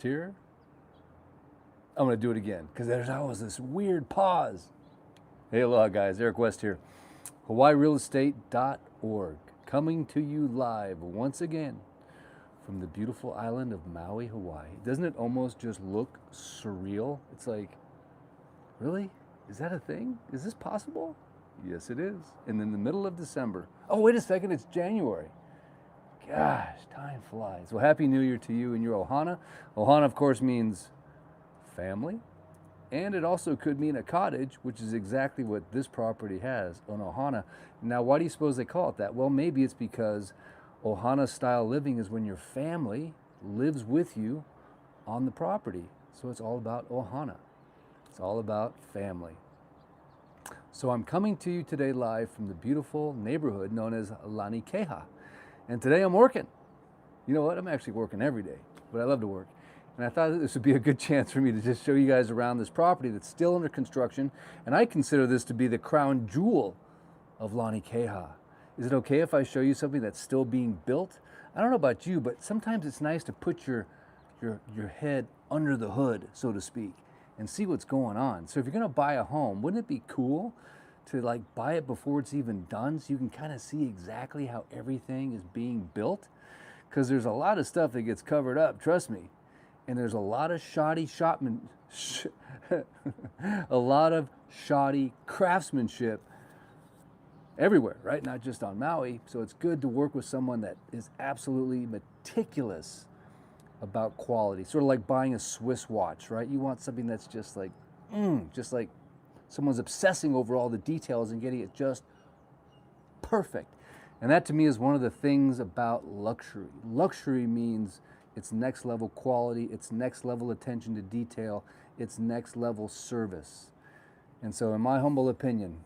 Here, I'm going to do it again because there's always this weird pause. Hey, aloha, guys. Eric West here. HawaiiRealEstate.org, coming to you live once again from the beautiful island of Maui, Hawaii. Doesn't it almost just look surreal? It's like, really? Is that a thing? Is this possible? Yes, it is. And in the middle of December. Oh, wait a second. It's January. Gosh, time flies. Well, Happy New Year to you and your Ohana. Ohana, of course, means family. And it also could mean a cottage, which is exactly what this property has, an Ohana. Now, why do you suppose they call it that? Well, maybe it's because Ohana style living is when your family lives with you on the property. So it's all about Ohana. It's all about family. So I'm coming to you today live from the beautiful neighborhood known as Lanikeha. And today I'm working. You know what? I'm actually working every day, but I love to work. And I thought this would be a good chance for me to just show you guys around this property that's still under construction. And I consider this to be the crown jewel of Lanikeha. Is it okay if I show you something that's still being built? I don't know about you, but sometimes it's nice to put your head under the hood, so to speak, and see what's going on. So if you're gonna buy a home, wouldn't it be cool to like buy it before it's even done so you can kind of see exactly how everything is being built? Because there's a lot of stuff that gets covered up, trust me. And there's a lot of shoddy a lot of shoddy craftsmanship everywhere, right? Not just on Maui. So it's good to work with someone that is absolutely meticulous about quality. Sort of like buying a Swiss watch, right? You want something that's just like someone's obsessing over all the details and getting it just perfect. And that to me is one of the things about luxury. Luxury means it's next level quality, it's next level attention to detail, it's next level service. And so in my humble opinion,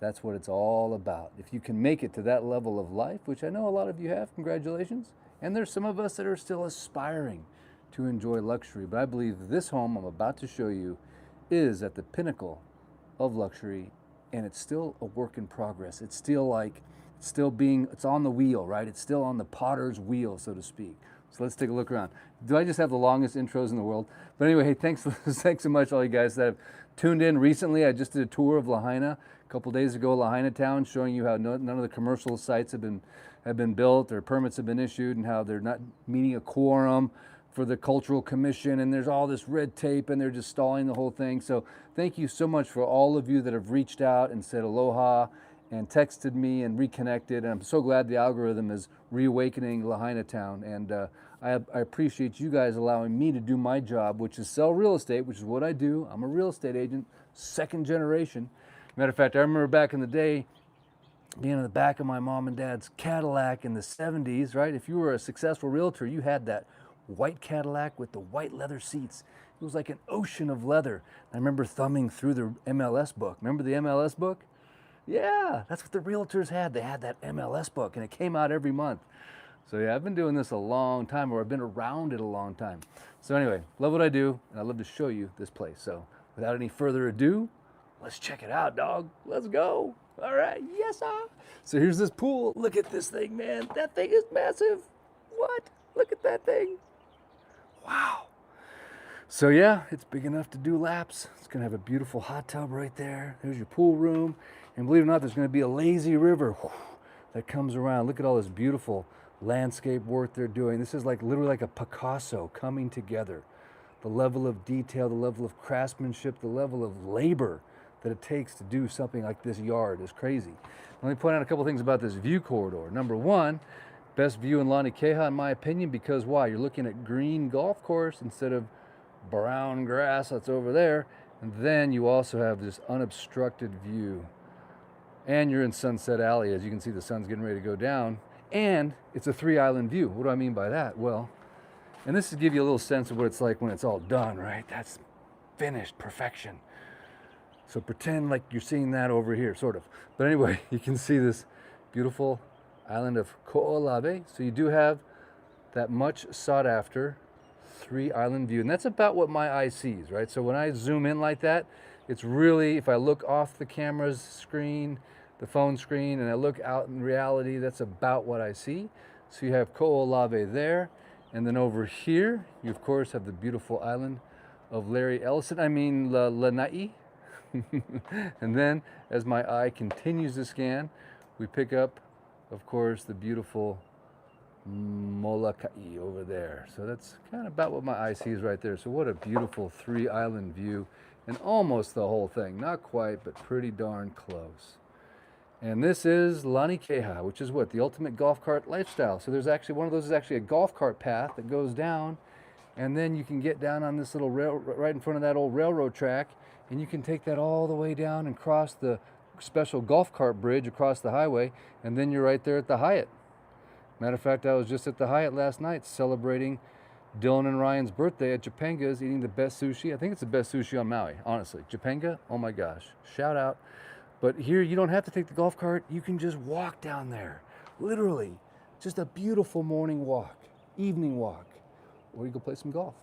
that's what it's all about. If you can make it to that level of life, which I know a lot of you have, congratulations. And there's some of us that are still aspiring to enjoy luxury. But I believe this home I'm about to show you is at the pinnacle of luxury, and it's still a work in progress. It's still it's on the wheel, right? It's still on the potter's wheel, so to speak. So let's take a look around. Do I just have the longest intros in the world? But anyway, hey, thanks so much all you guys that have tuned in recently. I just did a tour of Lahaina a couple days ago, Lahaina town, showing you how none of the commercial sites have been built or permits have been issued, and how they're not meeting a quorum for the cultural commission, and there's all this red tape and they're just stalling the whole thing. So thank you so much for all of you that have reached out and said aloha and texted me and reconnected. And I'm so glad the algorithm is reawakening Lahaina town. And I appreciate you guys allowing me to do my job, which is sell real estate, which is what I do. I'm a real estate agent, second generation. Matter of fact, I remember back in the day, being in the back of my mom and dad's Cadillac in the 70s, right? If you were a successful realtor, you had that white Cadillac with the white leather seats. It was like an ocean of leather. I remember thumbing through the MLS book. Remember the MLS book? Yeah, that's what the realtors had. They had that MLS book, and it came out every month. So yeah, I've been doing this a long time, or I've been around it a long time. So anyway, love what I do, and I love to show you this place. So without any further ado, let's check it out, dog. Let's go. All right, yes, sir. So here's this pool. Look at this thing, man. That thing is massive. What? Look at that thing. Wow. So yeah, it's big enough to do laps. It's gonna have a beautiful hot tub right there. There's your pool room. And believe it or not, there's gonna be a lazy river that comes around. Look at all this beautiful landscape work they're doing. This is like literally like a Picasso coming together. The level of detail, the level of craftsmanship, the level of labor that it takes to do something like this yard is crazy. Let me point out a couple things about this view corridor. Number one, best view in Lanikeha in my opinion, because why? You're looking at green golf course instead of brown grass that's over there. And then you also have this unobstructed view. And you're in Sunset Alley. As you can see, the sun's getting ready to go down. And it's a 3-island view. What do I mean by that? Well, and this is to give you a little sense of what it's like when it's all done, right? That's finished perfection. So pretend like you're seeing that over here, sort of. But anyway, you can see this beautiful island of Kaanapali. So you do have that much sought after 3-island view. And that's about what my eye sees, right? So when I zoom in like that, it's really, if I look off the camera's screen, the phone screen, and I look out in reality, that's about what I see. So you have Kaanapali there, And then over here, you of course have the beautiful island of Lanai. And then as my eye continues to scan, we pick up, of course, the beautiful Molokai over there. So that's kind of about what my eye sees right there. So what a beautiful 3-island view, and almost the whole thing. Not quite, but pretty darn close. And this is Lanikeha, which is what? The ultimate golf cart lifestyle. So there's actually, one of those is actually a golf cart path that goes down, and then you can get down on this little rail, right in front of that old railroad track, and you can take that all the way down and cross the special golf cart bridge across the highway, and then you're right there at the Hyatt. Matter of fact, I was just at the Hyatt last night celebrating Dylan and Ryan's birthday at Japenga's, eating the best sushi. I think it's the best sushi on Maui, honestly. Japenga, oh my gosh, shout out. But here, you don't have to take the golf cart. You can just walk down there. Literally, just a beautiful morning walk, evening walk, or you go play some golf.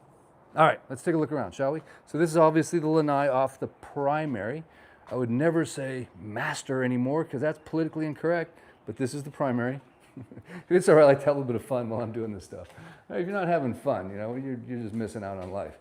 All right, let's take a look around, shall we? So this is obviously the lanai off the primary. I would never say master anymore because that's politically incorrect, but this is the primary. It's all right, I like to have a little bit of fun while I'm doing this stuff. If you're not having fun, you're just missing out on life.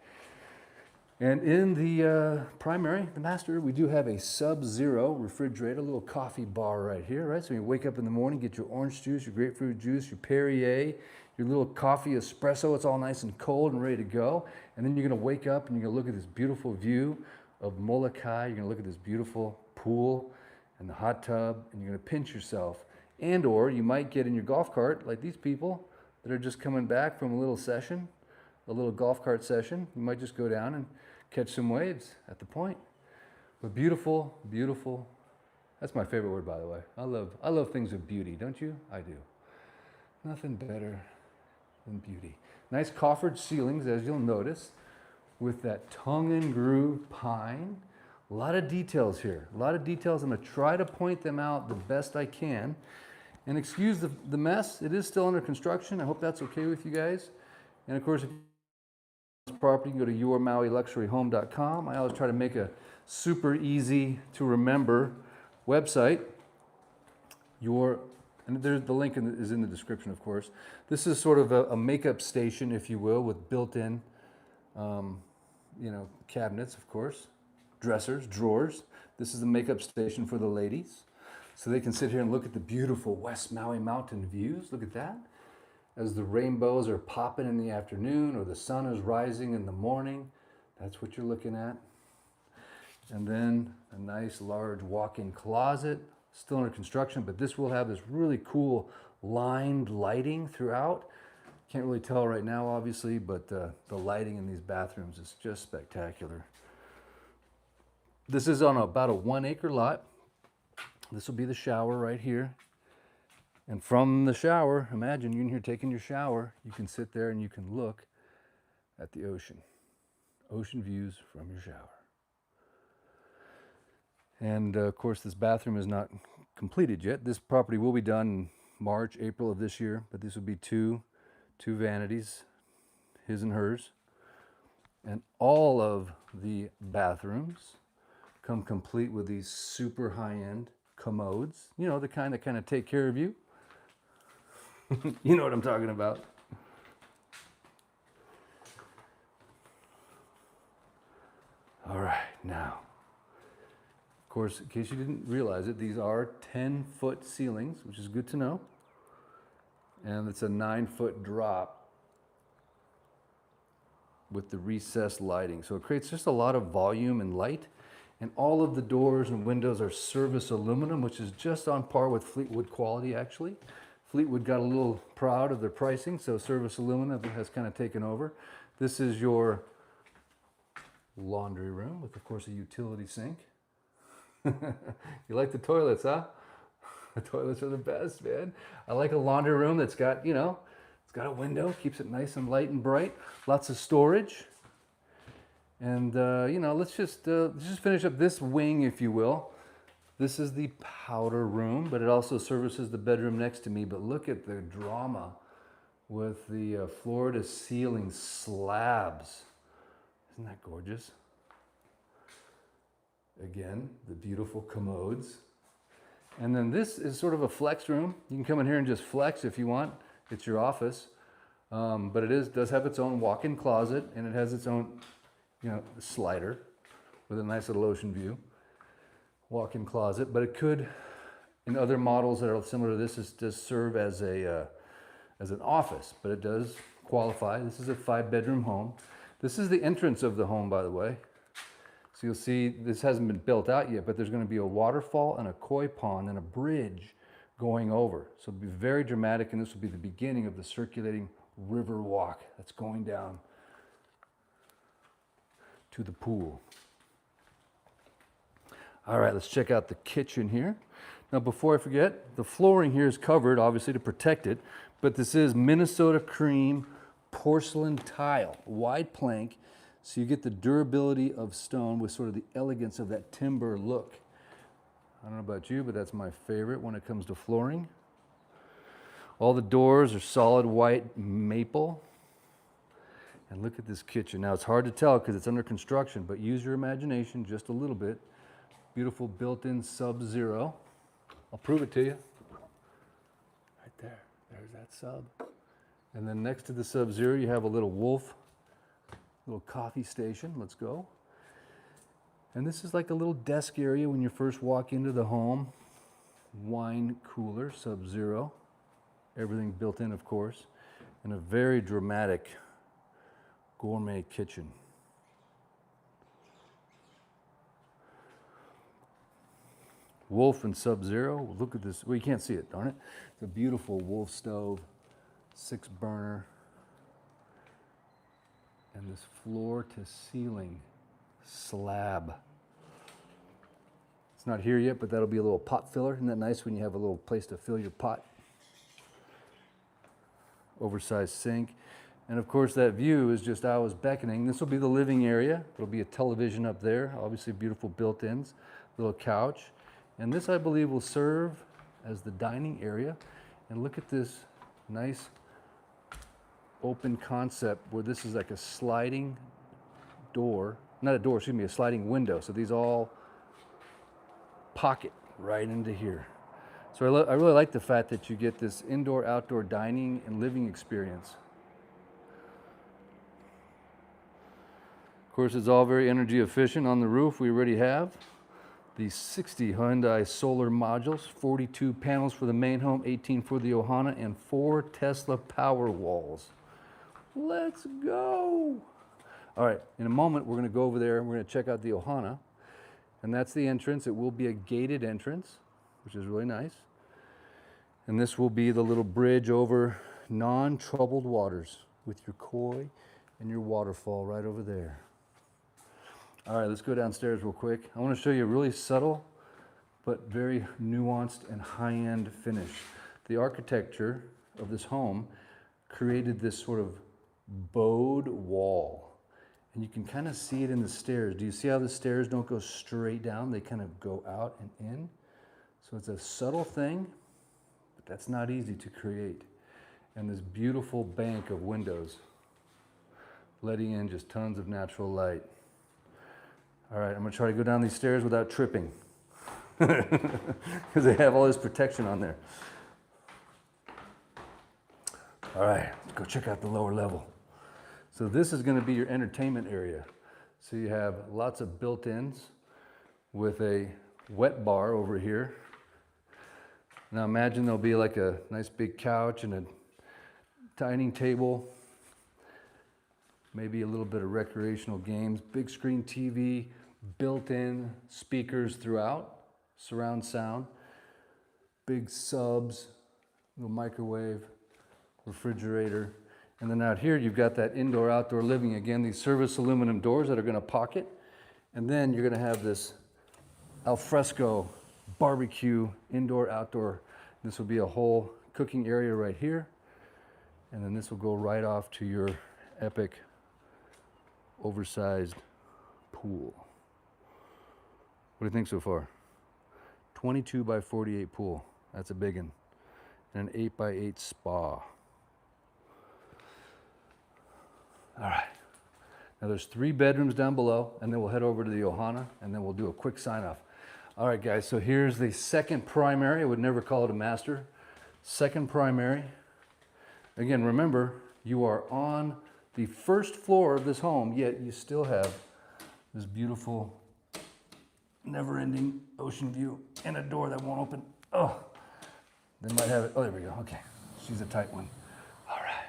And in the primary, the master, we do have a sub-zero refrigerator, a little coffee bar right here, right? So you wake up in the morning, get your orange juice, your grapefruit juice, your Perrier, your little coffee espresso. It's all nice and cold and ready to go. And then you're gonna wake up and you're gonna look at this beautiful view of Molokai. You're gonna look at this beautiful pool and the hot tub, and you're gonna pinch yourself. And or you might get in your golf cart, like these people that are just coming back from a little session, a little golf cart session. You might just go down and catch some waves at the point. But beautiful, beautiful. That's my favorite word, by the way. I love things with beauty, don't you? I do. Nothing better than beauty. Nice coffered ceilings, as you'll notice, with that tongue and groove pine. A lot of details here. A lot of details. I'm going to try to point them out the best I can. And excuse the mess. It is still under construction. I hope that's okay with you guys. And of course, if property, you can go to yourmauiluxuryhome.com. I always try to make a super easy to remember website. And there's the link is in the description, of course. This is sort of a makeup station, if you will, with built-in, cabinets, of course, dressers, drawers. This is the makeup station for the ladies, so they can sit here and look at the beautiful West Maui mountain views. Look at that. As the rainbows are popping in the afternoon or the sun is rising in the morning, that's what you're looking at. And then a nice large walk-in closet, still under construction, but this will have this really cool lined lighting throughout. Can't really tell right now, obviously, but the lighting in these bathrooms is just spectacular. This is on about a 1-acre lot. This will be the shower right here. And from the shower, imagine you're in here taking your shower, you can sit there and you can look at the ocean. Ocean views from your shower. And of course, this bathroom is not completed yet. This property will be done in March, April of this year, but this will be two vanities, his and hers. And all of the bathrooms come complete with these super high-end commodes. You know, the kind that kind of take care of you. You know what I'm talking about. All right, now, of course, in case you didn't realize it, these are 10-foot ceilings, which is good to know. And it's a 9-foot drop with the recessed lighting. So it creates just a lot of volume and light. And all of the doors and windows are service aluminum, which is just on par with Fleetwood quality, actually. Fleetwood got a little proud of their pricing, so service aluminum has kind of taken over. This is your laundry room with, of course, a utility sink. You like the toilets, huh? The toilets are the best, man. I like a laundry room that's got, it's got a window, keeps it nice and light and bright. Lots of storage. And, let's just finish up this wing, if you will. This is the powder room, but it also services the bedroom next to me. But look at the drama with the floor-to-ceiling slabs. Isn't that gorgeous? Again, the beautiful commodes. And then this is sort of a flex room. You can come in here and just flex if you want. It's your office. But does have its own walk-in closet, and it has its own, slider with a nice little ocean view. Walk-in closet, but it could, in other models that are similar to this, does serve as an office, but it does qualify. This is a 5-bedroom home. This is the entrance of the home, by the way. So you'll see this hasn't been built out yet, but there's going to be a waterfall and a koi pond and a bridge going over. So it'll be very dramatic, and this will be the beginning of the circulating river walk that's going down to the pool. All right, let's check out the kitchen here. Now, before I forget, the flooring here is covered, obviously, to protect it, but this is Minnesota cream porcelain tile, wide plank, so you get the durability of stone with sort of the elegance of that timber look. I don't know about you, but that's my favorite when it comes to flooring. All the doors are solid white maple. And look at this kitchen. Now, it's hard to tell because it's under construction, but use your imagination just a little bit. Beautiful built-in Sub-Zero. I'll prove it to you. Right there. There's that sub. And then next to the Sub-Zero, you have a little Wolf, little coffee station. Let's go. And this is like a little desk area when you first walk into the home. Wine cooler, Sub-Zero. Everything built in, of course. And a very dramatic gourmet kitchen. Wolf and Sub-Zero. Look at this. Well, you can't see it, darn it. It's a beautiful Wolf stove, 6-burner. And this floor to ceiling slab. It's not here yet, but that'll be a little pot filler. Isn't that nice when you have a little place to fill your pot? Oversized sink. And of course, that view is just, I was beckoning. This will be the living area. There'll be a television up there, obviously beautiful built-ins, little couch. And this, I believe, will serve as the dining area. And look at this nice open concept where this is like a sliding door, not a door, excuse me, a sliding window. So these all pocket right into here. So I really like the fact that you get this indoor-outdoor dining and living experience. Of course, it's all very energy efficient. On the roof, we already have the 60 Hyundai solar modules, 42 panels for the main home, 18 for the Ohana, and 4 Tesla power walls. Let's go. All right, in a moment, we're gonna go over there and we're gonna check out the Ohana. And that's the entrance. It will be a gated entrance, which is really nice. And this will be the little bridge over non-troubled waters with your koi and your waterfall right over there. All right, let's go downstairs real quick. I want to show you a really subtle but very nuanced and high-end finish. The architecture of this home created this sort of bowed wall. And you can kind of see it in the stairs. Do you see how the stairs don't go straight down? They kind of go out and in. So it's a subtle thing, but that's not easy to create. And this beautiful bank of windows letting in just tons of natural light. All right, I'm gonna try to go down these stairs without tripping because they have all this protection on there. All right, let's go check out the lower level. So this is gonna be your entertainment area. So you have lots of built-ins with a wet bar over here. Now imagine there'll be like a nice big couch and a dining table, maybe a little bit of recreational games, big screen TV, built-in speakers throughout, surround sound, big subs, little microwave, refrigerator. And then out here, you've got that indoor-outdoor living. Again, these service aluminum doors that are gonna pocket. And then you're gonna have this alfresco barbecue, indoor-outdoor. This will be a whole cooking area right here. And then this will go right off to your epic, oversized pool. What do you think so far? 22 by 48 pool. That's a big one. And an 8 by 8 spa. All right. Now there's 3 bedrooms down below, and then we'll head over to the Ohana, and then we'll do a quick sign off. All right, guys, so here's the second primary. I would never call it a master. Second primary. Again, remember, You are on the first floor of this home, yet you still have this beautiful, never-ending ocean view and a door that won't open. Oh, they might have it. Oh, there we go. Okay, she's a tight one. All right.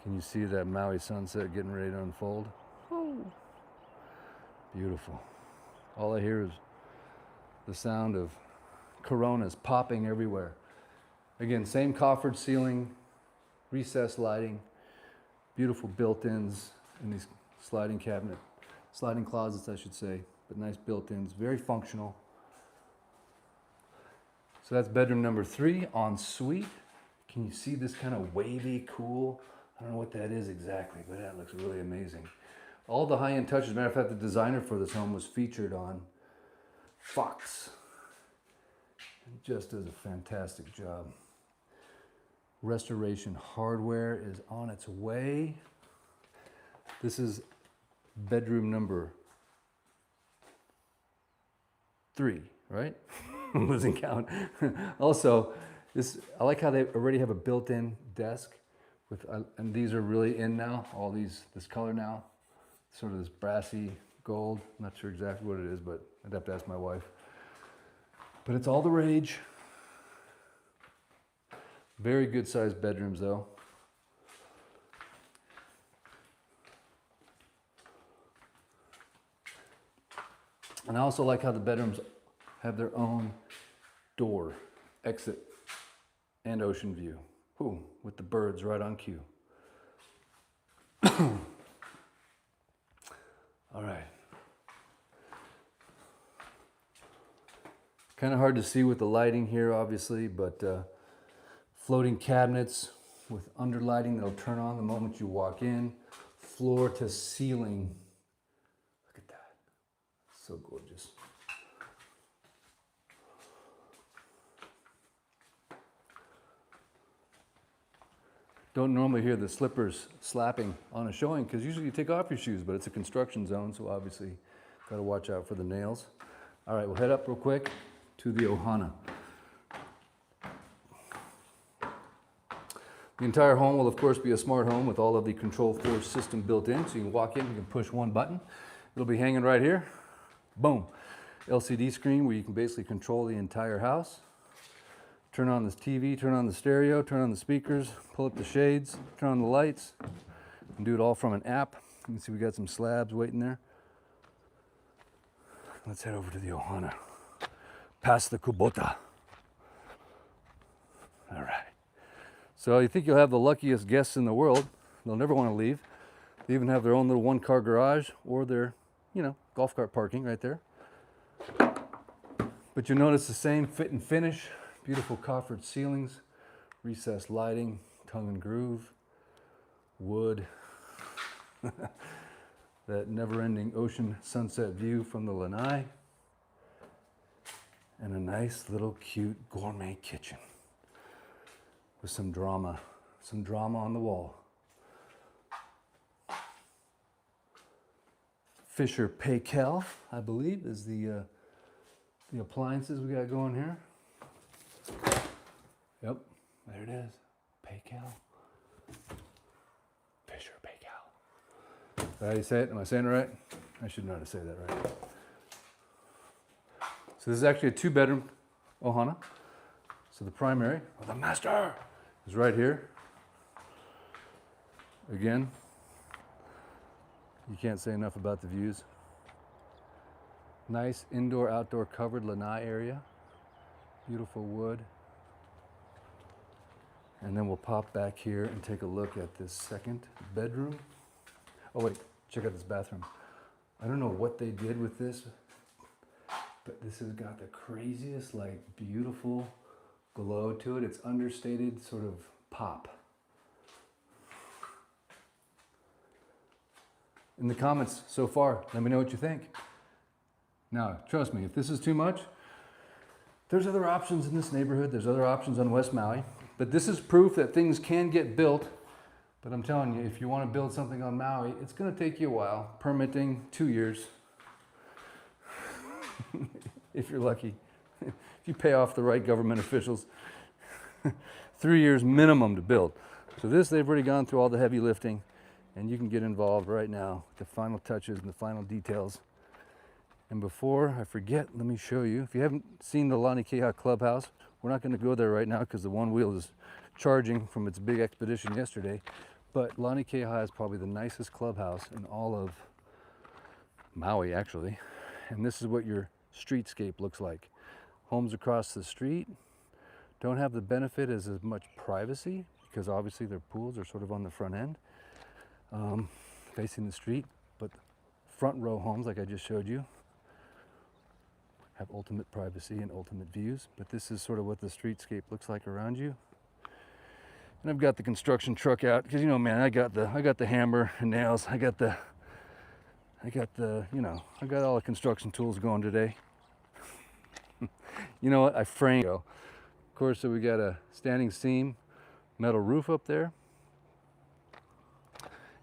Can you see that Maui sunset getting ready to unfold? Oh, beautiful. All I hear is the sound of Coronas popping everywhere. Again, same coffered ceiling, recessed lighting, beautiful built-ins in these sliding closets, I should say, but nice built-ins, very functional. So that's bedroom number 3, en suite. Can you see this kind of wavy, cool? I don't know what that is exactly, but that looks really amazing. All the high-end touches. As a matter of fact, the designer for this home was featured on Fox. It just does a fantastic job. Restoration hardware is on its way. This is bedroom number 3, right? I'm losing count. Also, I like how they already have a built-in desk with, and these are really in now. This color now, sort of this brassy gold. I'm not sure exactly what it is, but I'd have to ask my wife. But it's all the rage. Very good sized bedrooms though. And I also like how the bedrooms have their own door, exit, and ocean view. Ooh, with the birds right on cue. All right. Kind of hard to see with the lighting here, obviously, but floating cabinets with underlighting that'll turn on the moment you walk in. Floor to ceiling. Look at that. So gorgeous. Don't normally hear the slippers slapping on a showing because usually you take off your shoes, but it's a construction zone, so obviously got to watch out for the nails. All right, we'll head up real quick to the Ohana. The entire home will of course be a smart home with all of the control force system built in, so you can walk in, you can push one button. It'll be hanging right here. Boom. LCD screen where you can basically control the entire house. Turn on this TV, turn on the stereo, turn on the speakers, pull up the shades, turn on the lights, and do it all from an app. You can see we got some slabs waiting there. Let's head over to the Ohana. Past the Kubota. All right. So you think you'll have the luckiest guests in the world. They'll never want to leave. They even have their own little one-car garage or their, golf cart parking right there. But you'll notice the same fit and finish. Beautiful coffered ceilings, recessed lighting, tongue and groove, wood, that never-ending ocean sunset view from the lanai, and a nice little cute gourmet kitchen with some drama on the wall. Fisher Paykel, I believe, is the appliances we got going here. Yep, there it is. Paykel. Fisher Paykel. Is that how you say it? Am I saying it right? I should know how to say that right. So this is actually a 2-bedroom Ohana. So the primary, or the master, is right here. Again, you can't say enough about the views. Nice indoor-outdoor covered lanai area. Beautiful wood. And then we'll pop back here and take a look at this second bedroom. Oh wait, check out this bathroom. I don't know what they did with this, but this has got the craziest, beautiful glow to it. It's understated sort of pop. In the comments so far, let me know what you think. Now, trust me, if this is too much, there's other options in this neighborhood. There's other options on West Maui. But this is proof that things can get built. But I'm telling you, if you want to build something on Maui, it's going to take you a while. Permitting, 2 years. If you're lucky. If you pay off the right government officials. 3 years minimum to build. So this, they've already gone through all the heavy lifting, and you can get involved right now with the final touches and the final details. And before I forget, let me show you. If you haven't seen the Lani Keha clubhouse, we're not going to go there right now because the one wheel is charging from its big expedition yesterday. But Lani Keha is probably the nicest clubhouse in all of Maui, actually. And this is what your streetscape looks like. Homes across the street don't have the benefit as much privacy because obviously their pools are sort of on the front end, facing the street. But front row homes, like I just showed you, have ultimate privacy and ultimate views. But this is sort of what the streetscape looks like around you. And I've got the construction truck out because, you know, man, I got the hammer and nails. I got all the construction tools going today. You know what? I framed. Of course, so we got a standing seam metal roof up there,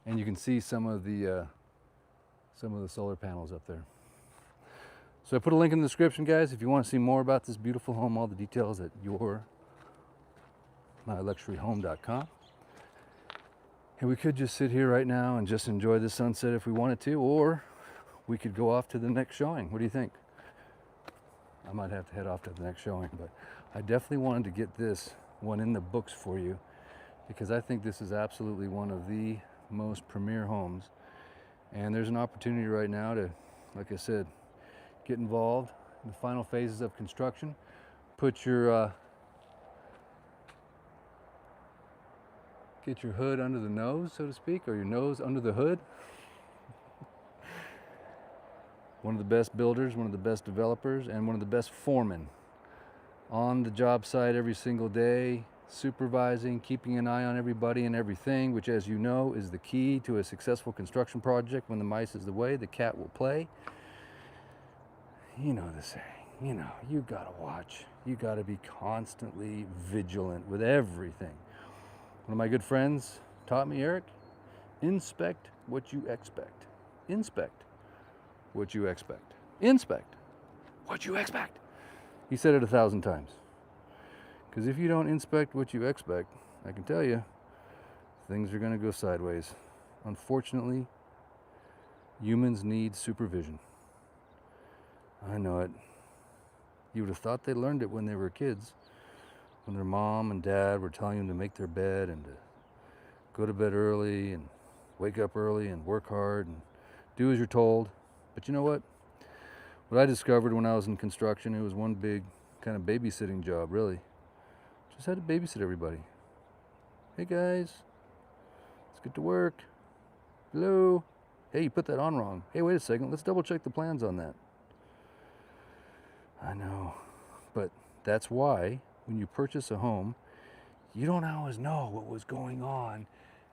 and you can see some of the solar panels up there. So I put a link in the description, guys, if you want to see more about this beautiful home. All the details at yourmyluxuryhome.com. And we could just sit here right now and just enjoy the sunset if we wanted to, or we could go off to the next showing. What do you think? I might have to head off to the next showing, but I definitely wanted to get this one in the books for you because I think this is absolutely one of the most premier homes. And there's an opportunity right now to, like I said, get involved in the final phases of construction. Put your get your hood under the nose, so to speak, or your nose under the hood. One of the best builders, one of the best developers, and one of the best foremen on the job site every single day, supervising, keeping an eye on everybody and everything, which, as you know, is the key to a successful construction project. When the mice is the way, the cat will play. You know the saying, you know, you gotta watch. You gotta be constantly vigilant with everything. One of my good friends taught me, Eric, inspect what you expect. Inspect what you expect. Inspect what you expect. He said it 1,000 times. Because if you don't inspect what you expect, I can tell you, things are going to go sideways. Unfortunately, humans need supervision. I know it. You would have thought they learned it when they were kids, when their mom and dad were telling them to make their bed and to go to bed early and wake up early and work hard and do as you're told. But you know what? What I discovered when I was in construction, it was one big kind of babysitting job, really. Just had to babysit everybody. Hey guys, let's get to work. Hello. Hey, you put that on wrong. Hey, wait a second. Let's double check the plans on that. I know, but that's why when you purchase a home, you don't always know what was going on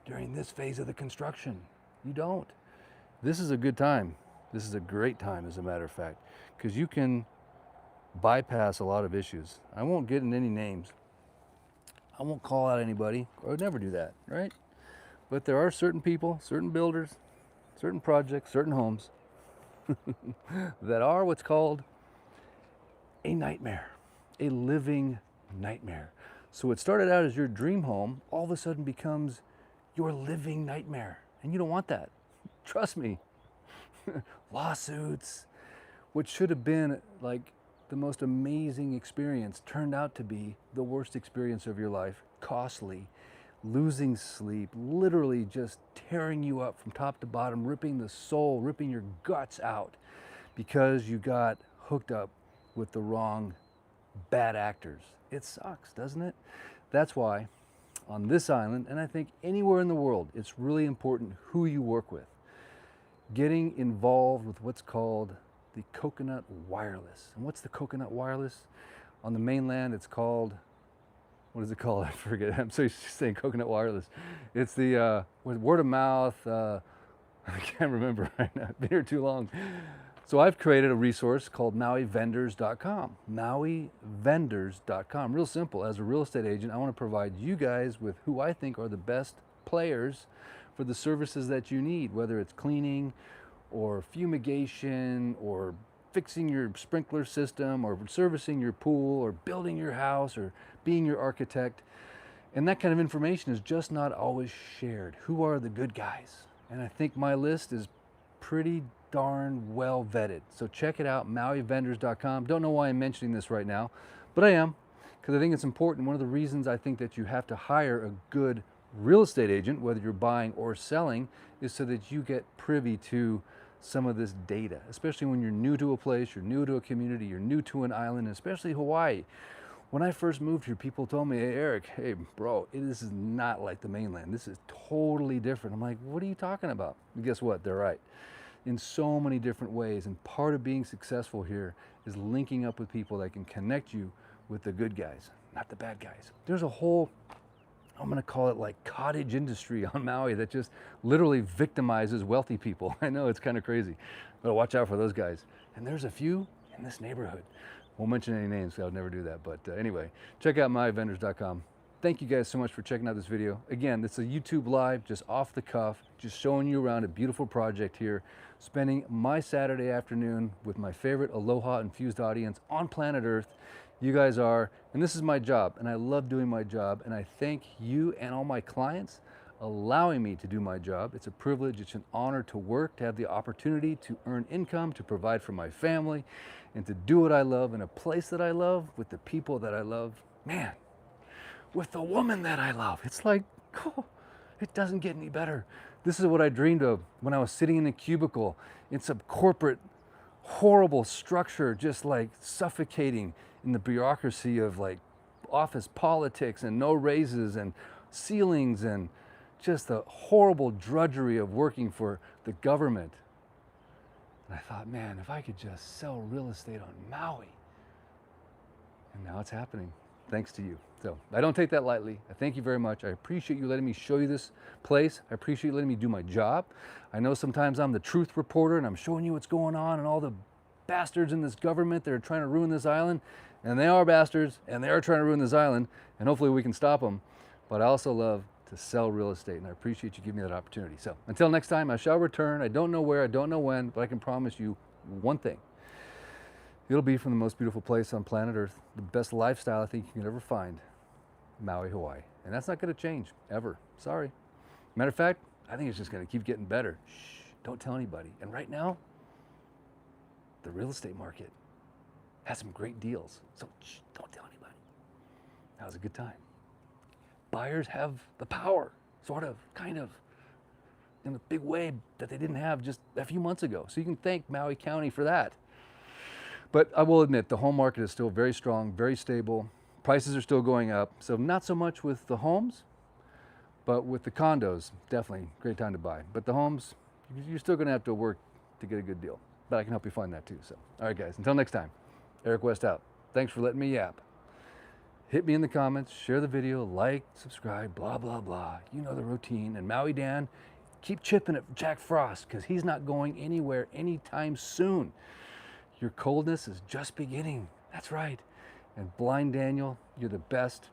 during this phase of the construction. You don't. This is a good time. This is a great time, as a matter of fact, because you can bypass a lot of issues. I won't get in any names. I won't call out anybody. I would never do that, right? But there are certain people, certain builders, certain projects, certain homes that are what's called a nightmare, a living nightmare. So what started out as your dream home all of a sudden becomes your living nightmare. And you don't want that. Trust me. Lawsuits, what should have been like the most amazing experience turned out to be the worst experience of your life. Costly, losing sleep, literally just tearing you up from top to bottom, ripping the soul, ripping your guts out because you got hooked up with the wrong bad actors. It sucks, doesn't it? That's why on this island, and I think anywhere in the world, it's really important who you work with. Getting involved with what's called the coconut wireless. And what's the coconut wireless? On the mainland, it's called, what is it called? I forget. I'm so used to saying coconut wireless. It's the word of mouth. I can't remember right now. It's been here too long. So I've created a resource called MauiVendors.com. MauiVendors.com. Real simple. As a real estate agent, I want to provide you guys with who I think are the best players for the services that you need, whether it's cleaning or fumigation or fixing your sprinkler system or servicing your pool or building your house or being your architect. And that kind of information is just not always shared. Who are the good guys? And I think my list is pretty darn well vetted. So check it out, MauiVendors.com. Don't know why I'm mentioning this right now, but I am, because I think it's important. One of the reasons I think that you have to hire a good real estate agent, whether you're buying or selling, is so that you get privy to some of this data, especially when you're new to a place, you're new to a community, you're new to an island, especially Hawaii. When I first moved here, people told me, hey, Eric, hey, bro, this is not like the mainland. This is totally different. I'm like, what are you talking about? And guess what? They're right. In so many different ways. And part of being successful here is linking up with people that can connect you with the good guys, not the bad guys. There's a whole, I'm gonna call it like cottage industry on Maui that just literally victimizes wealthy people. I know, it's kind of crazy, but watch out for those guys. And there's a few in this neighborhood. Won't mention any names, so I would never do that. But anyway, check out MauiVendors.com. Thank you guys so much for checking out this video. Again, this is a YouTube live, just off the cuff, just showing you around a beautiful project here, spending my Saturday afternoon with my favorite Aloha infused audience on planet Earth. You guys are, and this is my job, and I love doing my job, and I thank you and all my clients allowing me to do my job. It's a privilege, it's an honor to work, to have the opportunity to earn income, to provide for my family, and to do what I love in a place that I love, with the people that I love. Man, with the woman that I love. It's like, oh, it doesn't get any better. This is what I dreamed of when I was sitting in a cubicle in some corporate, horrible structure, just like suffocating in the bureaucracy of like office politics and no raises and ceilings and just the horrible drudgery of working for the government. And I thought, man, if I could just sell real estate on Maui. And now it's happening, thanks to you. So I don't take that lightly. I thank you very much. I appreciate you letting me show you this place. I appreciate you letting me do my job. I know sometimes I'm the truth reporter and I'm showing you what's going on and all the bastards in this government that are trying to ruin this island. And they are bastards and they are trying to ruin this island, and hopefully we can stop them. But I also love to sell real estate, and I appreciate you giving me that opportunity. So until next time, I shall return. I don't know where, I don't know when, but I can promise you one thing. It'll be from the most beautiful place on planet Earth, the best lifestyle I think you can ever find, Maui, Hawaii. And that's not gonna change, ever. Sorry. Matter of fact, I think it's just gonna keep getting better. Shh, don't tell anybody. And right now, the real estate market has some great deals. So shh, don't tell anybody. That was a good time. Buyers have the power, sort of, kind of, in a big way that they didn't have just a few months ago. So you can thank Maui County for that. But I will admit, the home market is still very strong, very stable. Prices are still going up. So not so much with the homes, but with the condos, definitely great time to buy. But the homes, you're still gonna have to work to get a good deal. But I can help you find that too. So, all right guys, until next time, Eric West out. Thanks for letting me yap. Hit me in the comments, share the video, like, subscribe, blah, blah, blah. You know the routine. And Maui Dan, keep chipping at Jack Frost, because he's not going anywhere anytime soon. Your coldness is just beginning. That's right. And Blind Daniel, you're the best.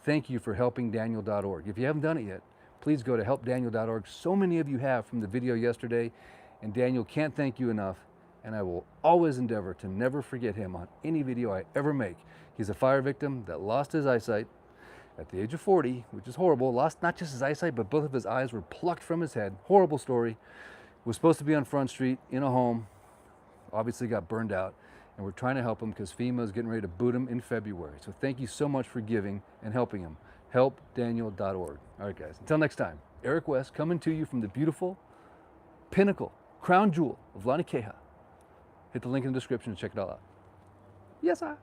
Thank you for helpingdaniel.org. If you haven't done it yet, please go to helpdaniel.org. So many of you have from the video yesterday, and Daniel can't thank you enough. And I will always endeavor to never forget him on any video I ever make. He's a fire victim that lost his eyesight at the age of 40, which is horrible. Lost not just his eyesight, but both of his eyes were plucked from his head. Horrible story. Was supposed to be on Front Street in a home. Obviously got burned out. And we're trying to help him because FEMA is getting ready to boot him in February. So thank you so much for giving and helping him. Helpdaniel.org. All right, guys. Until next time, Eric West coming to you from the beautiful pinnacle, crown jewel of Lanikeha. Hit the link in the description to check it all out. Yes, sir.